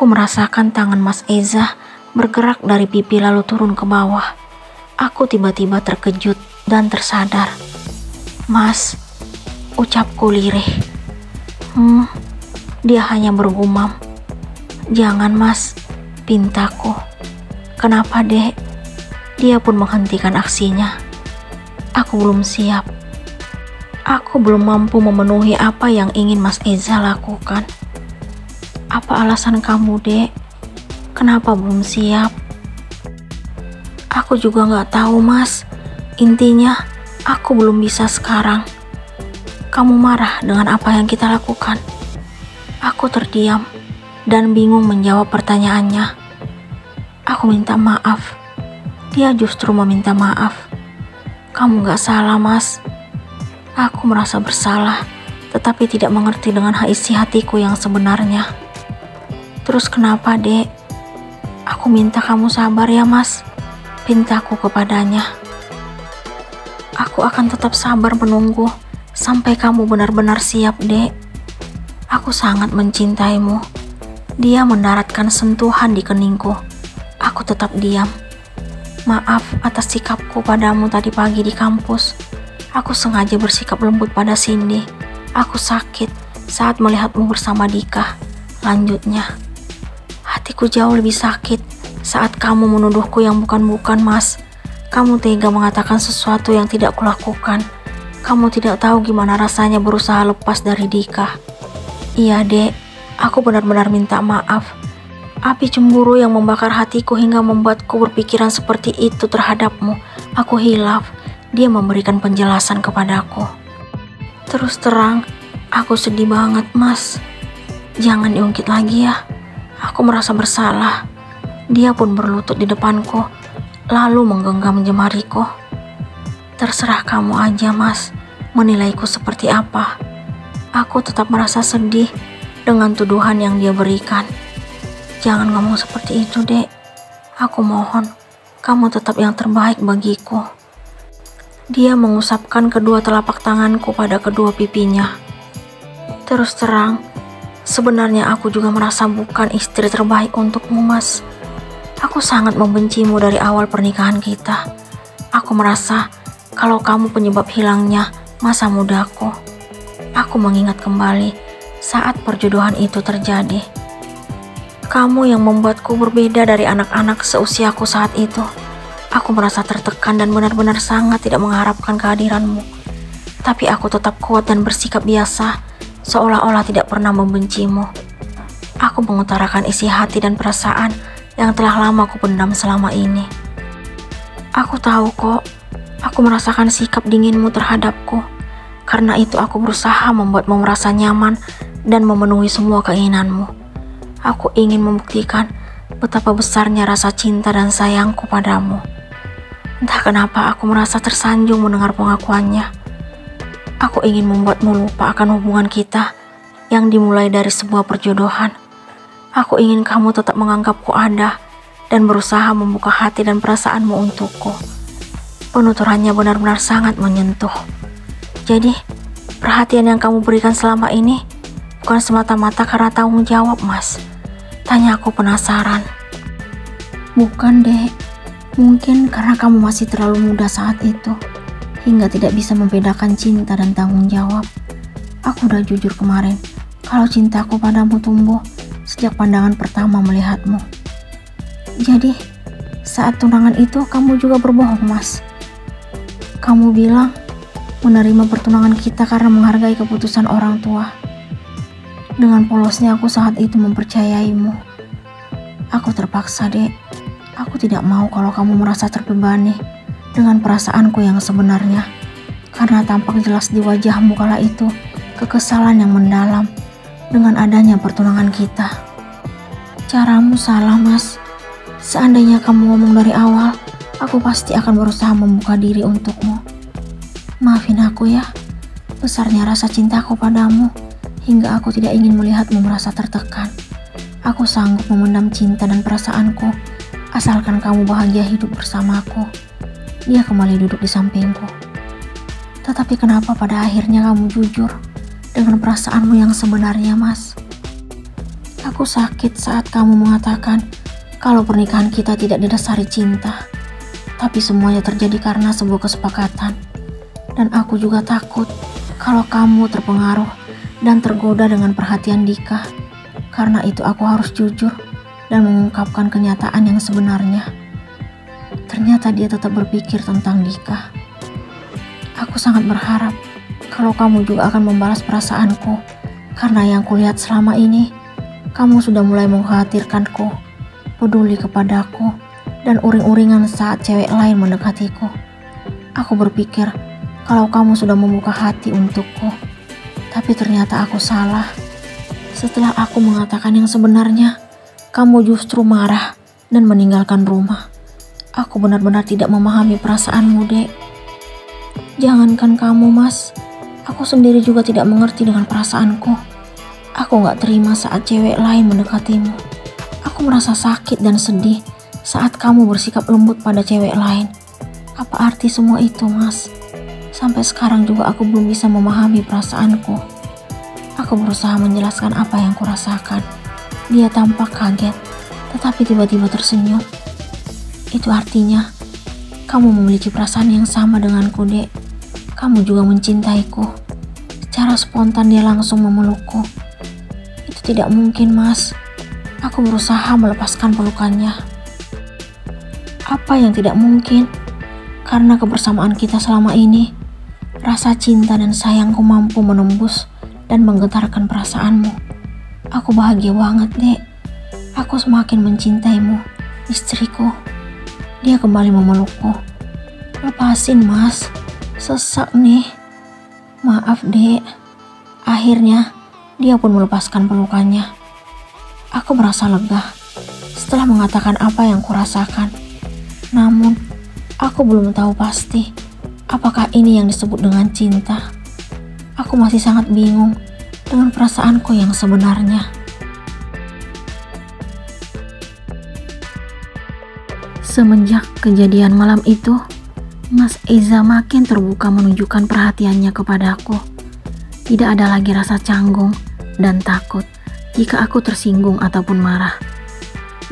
Aku merasakan tangan Mas Eza bergerak dari pipi lalu turun ke bawah. Aku tiba-tiba terkejut dan tersadar. "Mas," ucapku lirih. Dia hanya bergumam. "Jangan Mas," pintaku. "Kenapa Dek?" Dia pun menghentikan aksinya. Aku belum siap. Aku belum mampu memenuhi apa yang ingin Mas Eza lakukan. "Apa alasan kamu Dek? Kenapa belum siap?" "Aku juga gak tahu Mas. Intinya aku belum bisa sekarang." "Kamu marah dengan apa yang kita lakukan?" Aku terdiam dan bingung menjawab pertanyaannya. Aku minta maaf. Dia justru meminta maaf. "Kamu gak salah Mas." Aku merasa bersalah, tetapi tidak mengerti dengan isi hatiku yang sebenarnya. "Terus kenapa Dek?" "Aku minta kamu sabar ya Mas," pintaku kepadanya. "Aku akan tetap sabar menunggu sampai kamu benar-benar siap Dek. Aku sangat mencintaimu." Dia mendaratkan sentuhan di keningku. Aku tetap diam. "Maaf atas sikapku padamu tadi pagi di kampus. Aku sengaja bersikap lembut pada Cindy. Aku sakit saat melihatmu bersama Dika," lanjutnya. "Hatiku jauh lebih sakit saat kamu menuduhku yang bukan-bukan Mas. Kamu tega mengatakan sesuatu yang tidak kulakukan. Kamu tidak tahu gimana rasanya berusaha lepas dari Dika." "Iya Dek, aku benar-benar minta maaf. Api cemburu yang membakar hatiku hingga membuatku berpikiran seperti itu terhadapmu. Aku hilaf." Dia memberikan penjelasan kepadaku. "Terus terang, aku sedih banget Mas. Jangan diungkit lagi ya. Aku merasa bersalah." Dia pun berlutut di depanku, lalu menggenggam jemariku. "Terserah kamu aja Mas, menilaiku seperti apa." Aku tetap merasa sedih dengan tuduhan yang dia berikan. "Jangan ngomong seperti itu Dek. Aku mohon, kamu tetap yang terbaik bagiku." Dia mengusapkan kedua telapak tanganku pada kedua pipinya. "Terus terang, sebenarnya aku juga merasa bukan istri terbaik untukmu Mas. Aku sangat membencimu dari awal pernikahan kita. Aku merasa kalau kamu penyebab hilangnya masa mudaku." Aku mengingat kembali saat perjodohan itu terjadi. "Kamu yang membuatku berbeda dari anak-anak seusiaku saat itu. Aku merasa tertekan dan benar-benar sangat tidak mengharapkan kehadiranmu. Tapi aku tetap kuat dan bersikap biasa, seolah-olah tidak pernah membencimu. Aku mengutarakan isi hati dan perasaan yang telah lama aku pendam selama ini. Aku tahu kok, aku merasakan sikap dinginmu terhadapku. Karena itu aku berusaha membuatmu merasa nyaman dan memenuhi semua keinginanmu. Aku ingin membuktikan betapa besarnya rasa cinta dan sayangku padamu." Entah kenapa aku merasa tersanjung mendengar pengakuannya. Aku ingin membuatmu lupa akan hubungan kita yang dimulai dari sebuah perjodohan. Aku ingin kamu tetap menganggapku ada dan berusaha membuka hati dan perasaanmu untukku. Penuturannya benar-benar sangat menyentuh. "Jadi, perhatian yang kamu berikan selama ini bukan semata-mata karena tanggung jawab Mas?" tanya aku penasaran. "Bukan Dek. Mungkin karena kamu masih terlalu muda saat itu, hingga tidak bisa membedakan cinta dan tanggung jawab. Aku udah jujur kemarin, kalau cintaku padamu tumbuh sejak pandangan pertama melihatmu. Jadi, saat tunangan itu kamu juga berbohong Mas. Kamu bilang menerima pertunangan kita karena menghargai keputusan orang tua. Dengan polosnya aku saat itu mempercayaimu. Aku terpaksa Dek. Aku tidak mau kalau kamu merasa terbebani dengan perasaanku yang sebenarnya. Karena tampak jelas di wajahmu kala itu kekesalan yang mendalam dengan adanya pertunangan kita." "Caramu salah Mas. Seandainya kamu ngomong dari awal, aku pasti akan berusaha membuka diri untukmu. Maafin aku ya. Besarnya rasa cintaku padamu hingga aku tidak ingin melihatmu merasa tertekan. Aku sanggup memendam cinta dan perasaanku asalkan kamu bahagia hidup bersamaku." Dia kembali duduk di sampingku. "Tetapi kenapa pada akhirnya kamu jujur dengan perasaanmu yang sebenarnya Mas?" Aku sakit saat kamu mengatakan kalau pernikahan kita tidak didasari cinta, tapi semuanya terjadi karena sebuah kesepakatan. Dan aku juga takut kalau kamu terpengaruh dan tergoda dengan perhatian Dika. Karena itu aku harus jujur dan mengungkapkan kenyataan yang sebenarnya. Ternyata dia tetap berpikir tentang Dika. Aku sangat berharap kalau kamu juga akan membalas perasaanku, karena yang kulihat selama ini, kamu sudah mulai mengkhawatirkanku, peduli kepadaku, dan uring-uringan saat cewek lain mendekatiku. Aku berpikir kalau kamu sudah membuka hati untukku, tapi ternyata aku salah. Setelah aku mengatakan yang sebenarnya, kamu justru marah dan meninggalkan rumah. Aku benar-benar tidak memahami perasaanmu, Dek. Jangankan kamu, Mas. Aku sendiri juga tidak mengerti dengan perasaanku. Aku gak terima saat cewek lain mendekatimu. Aku merasa sakit dan sedih saat kamu bersikap lembut pada cewek lain. Apa arti semua itu, Mas? Sampai sekarang juga aku belum bisa memahami perasaanku. Aku berusaha menjelaskan apa yang kurasakan. Dia tampak kaget, tetapi tiba-tiba tersenyum. Itu artinya kamu memiliki perasaan yang sama denganku, Dek. Kamu juga mencintaiku. Secara spontan dia langsung memelukku. Itu tidak mungkin, Mas. Aku berusaha melepaskan pelukannya. Apa yang tidak mungkin? Karena kebersamaan kita selama ini, rasa cinta dan sayangku mampu menembus dan menggetarkan perasaanmu. Aku bahagia banget, Dek. Aku semakin mencintaimu, istriku. Dia kembali memelukku. Lepasin, Mas. Sesak nih. Maaf, Dek. Akhirnya, dia pun melepaskan pelukannya. Aku merasa lega setelah mengatakan apa yang kurasakan. Namun, aku belum tahu pasti apakah ini yang disebut dengan cinta. Aku masih sangat bingung dengan perasaanku yang sebenarnya. Semenjak kejadian malam itu, Mas Eza makin terbuka menunjukkan perhatiannya kepadaku. Tidak ada lagi rasa canggung dan takut jika aku tersinggung ataupun marah.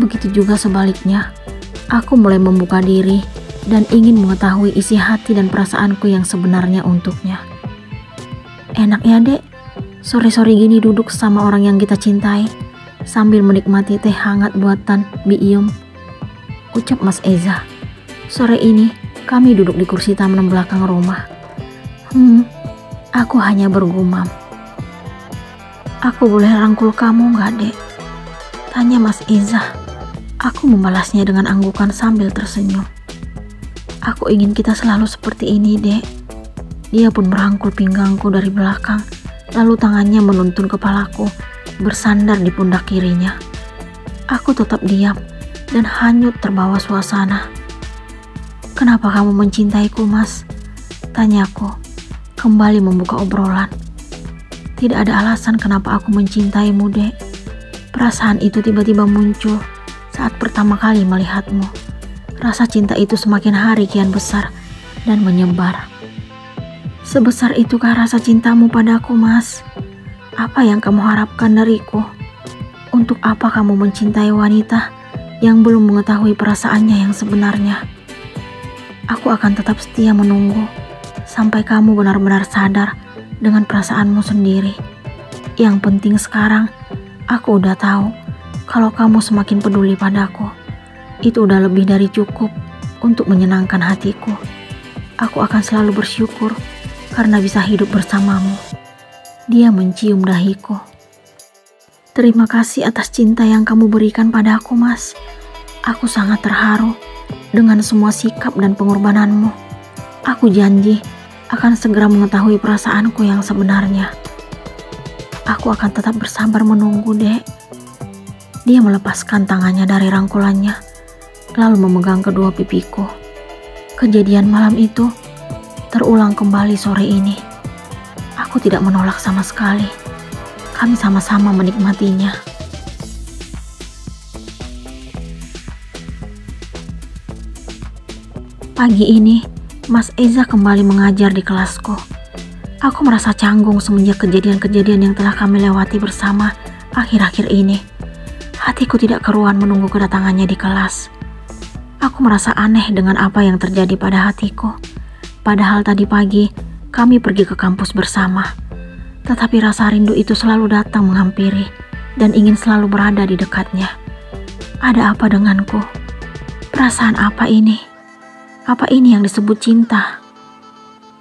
Begitu juga sebaliknya, aku mulai membuka diri dan ingin mengetahui isi hati dan perasaanku yang sebenarnya untuknya. Enak ya, Dek, sore-sore gini duduk sama orang yang kita cintai sambil menikmati teh hangat buatan Bi Iyum, ucap Mas Eza. Sore ini kami duduk di kursi taman belakang rumah. Aku hanya bergumam. Aku boleh rangkul kamu gak, Dek? Tanya Mas Eza. Aku membalasnya dengan anggukan sambil tersenyum. Aku ingin kita selalu seperti ini, Dek. Dia pun merangkul pinggangku dari belakang, lalu tangannya menuntun kepalaku, bersandar di pundak kirinya. Aku tetap diam dan hanyut terbawa suasana. Kenapa kamu mencintaiku, Mas? Tanyaku, kembali membuka obrolan. Tidak ada alasan kenapa aku mencintaimu, Dek. Perasaan itu tiba-tiba muncul saat pertama kali melihatmu. Rasa cinta itu semakin hari kian besar dan menyebar. Sebesar itukah rasa cintamu padaku, Mas? Apa yang kamu harapkan dariku? Untuk apa kamu mencintai wanita yang belum mengetahui perasaannya yang sebenarnya? Aku akan tetap setia menunggu sampai kamu benar-benar sadar dengan perasaanmu sendiri. Yang penting sekarang, aku udah tahu kalau kamu semakin peduli padaku. Itu udah lebih dari cukup untuk menyenangkan hatiku. Aku akan selalu bersyukur karena bisa hidup bersamamu. Dia mencium dahiku. Terima kasih atas cinta yang kamu berikan padaku, Mas. Aku sangat terharu dengan semua sikap dan pengorbananmu. Aku janji akan segera mengetahui perasaanku yang sebenarnya. Aku akan tetap bersabar menunggu, Dek. Dia melepaskan tangannya dari rangkulannya, lalu memegang kedua pipiku. Kejadian malam itu terulang kembali sore ini. Aku tidak menolak sama sekali. Kami sama-sama menikmatinya. Pagi ini, Mas Eza kembali mengajar di kelasku. Aku merasa canggung semenjak kejadian-kejadian yang telah kami lewati bersama akhir-akhir ini. Hatiku tidak keruan menunggu kedatangannya di kelas. Aku merasa aneh dengan apa yang terjadi pada hatiku. Padahal tadi pagi kami pergi ke kampus bersama. Tetapi rasa rindu itu selalu datang menghampiri dan ingin selalu berada di dekatnya. Ada apa denganku? Perasaan apa ini? Apa ini yang disebut cinta?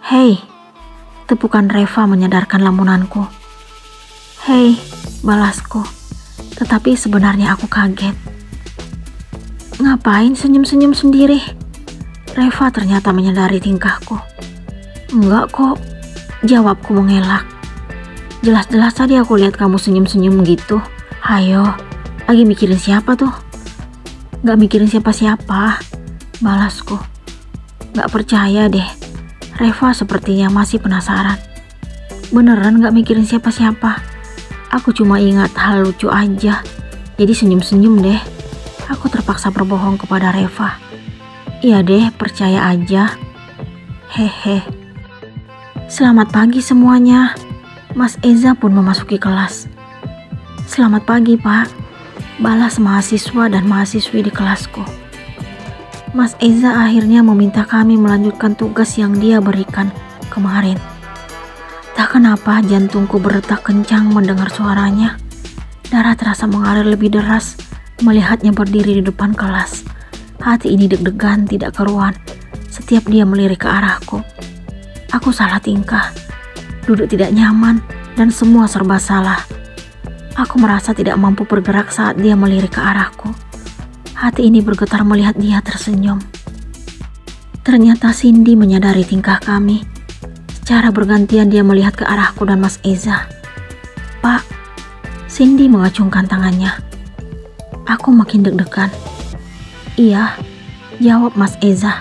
Hei, tepukan Reva menyadarkan lamunanku. Hei, balasku. Tetapi sebenarnya aku kaget. Ngapain senyum-senyum sendiri? Reva ternyata menyadari tingkahku. Enggak kok, jawabku mengelak. Jelas-jelas tadi aku lihat kamu senyum-senyum gitu. Hayo, lagi mikirin siapa tuh? Gak mikirin siapa-siapa, balasku. Gak percaya deh, Reva sepertinya masih penasaran. Beneran gak mikirin siapa-siapa. Aku cuma ingat hal lucu aja, jadi senyum-senyum deh. Aku terpaksa berbohong kepada Reva. Iya deh, percaya aja. Hehe. Selamat pagi semuanya. Mas Eza pun memasuki kelas. Selamat pagi, Pak, balas mahasiswa dan mahasiswi di kelasku. Mas Eza akhirnya meminta kami melanjutkan tugas yang dia berikan kemarin. Tak kenapa jantungku berdetak kencang mendengar suaranya. Darah terasa mengalir lebih deras melihatnya berdiri di depan kelas. Hati ini deg-degan tidak keruan setiap dia melirik ke arahku. Aku salah tingkah, duduk tidak nyaman, dan semua serba salah. Aku merasa tidak mampu bergerak saat dia melirik ke arahku. Hati ini bergetar melihat dia tersenyum. Ternyata Cindy menyadari tingkah kami. Secara bergantian dia melihat ke arahku dan Mas Eza. Pak, Cindy mengacungkan tangannya. Aku makin deg-degan. Iya, jawab Mas Eza.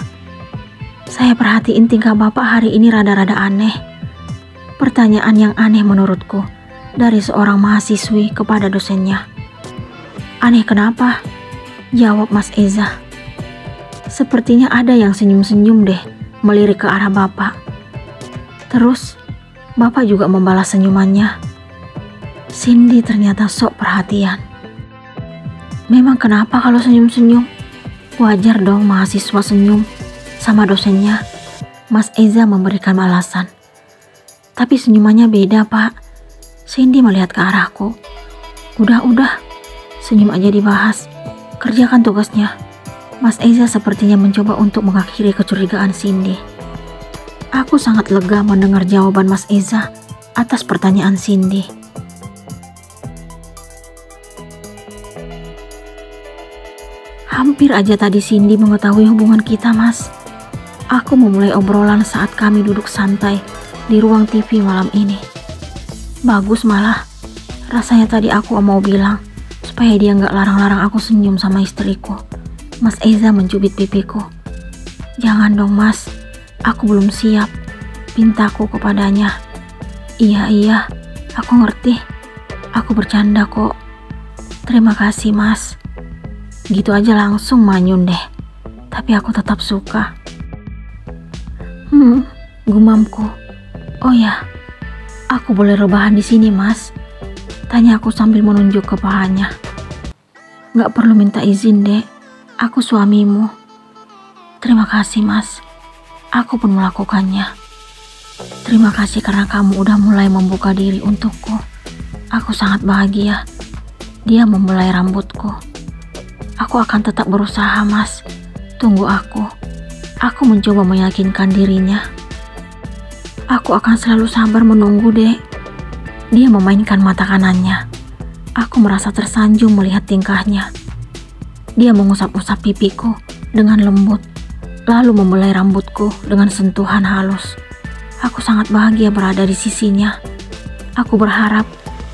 Saya perhatiin tingkah Bapak hari ini rada-rada aneh. Pertanyaan yang aneh menurutku dari seorang mahasiswi kepada dosennya. Aneh kenapa? Jawab Mas Eza. Sepertinya ada yang senyum-senyum deh melirik ke arah Bapak. Terus Bapak juga membalas senyumannya. Cindy ternyata sok perhatian. Memang kenapa kalau senyum-senyum? Wajar dong mahasiswa senyum sama dosennya. Mas Eza memberikan alasan. Tapi senyumannya beda, Pak. Cindy melihat ke arahku. Udah, senyum aja dibahas. Kerjakan tugasnya. Mas Eza sepertinya mencoba untuk mengakhiri kecurigaan Cindy. Aku sangat lega mendengar jawaban Mas Eza atas pertanyaan Cindy. Hampir aja tadi Cindy mengetahui hubungan kita, Mas. Aku memulai obrolan saat kami duduk santai di ruang TV malam ini. Bagus malah. Rasanya tadi aku mau bilang supaya dia nggak larang-larang aku senyum sama istriku. Mas Eza mencubit pipiku. Jangan dong, Mas. Aku belum siap. Pintaku kepadanya. Iya, aku ngerti. Aku bercanda kok. Terima kasih, Mas. Gitu aja langsung manyun deh. Tapi aku tetap suka. Gumamku. Oh ya, aku boleh rebahan di sini, Mas? Tanya aku sambil menunjuk ke pahanya. Gak perlu minta izin, Dek. Aku suamimu. Terima kasih, Mas. Aku pun melakukannya. Terima kasih karena kamu udah mulai membuka diri untukku. Aku sangat bahagia. Dia membelai rambutku. Aku akan tetap berusaha, Mas. Tunggu aku. Aku mencoba meyakinkan dirinya. Aku akan selalu sabar menunggu, Dek. Dia memainkan mata kanannya. Aku merasa tersanjung melihat tingkahnya. Dia mengusap-usap pipiku dengan lembut, lalu membelai rambutku dengan sentuhan halus. Aku sangat bahagia berada di sisinya. Aku berharap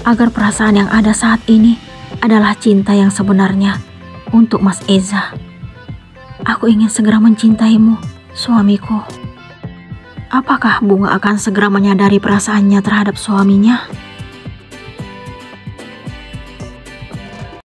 agar perasaan yang ada saat ini adalah cinta yang sebenarnya untuk Mas Eza. Aku ingin segera mencintaimu, suamiku. Apakah Bunga akan segera menyadari perasaannya terhadap suaminya?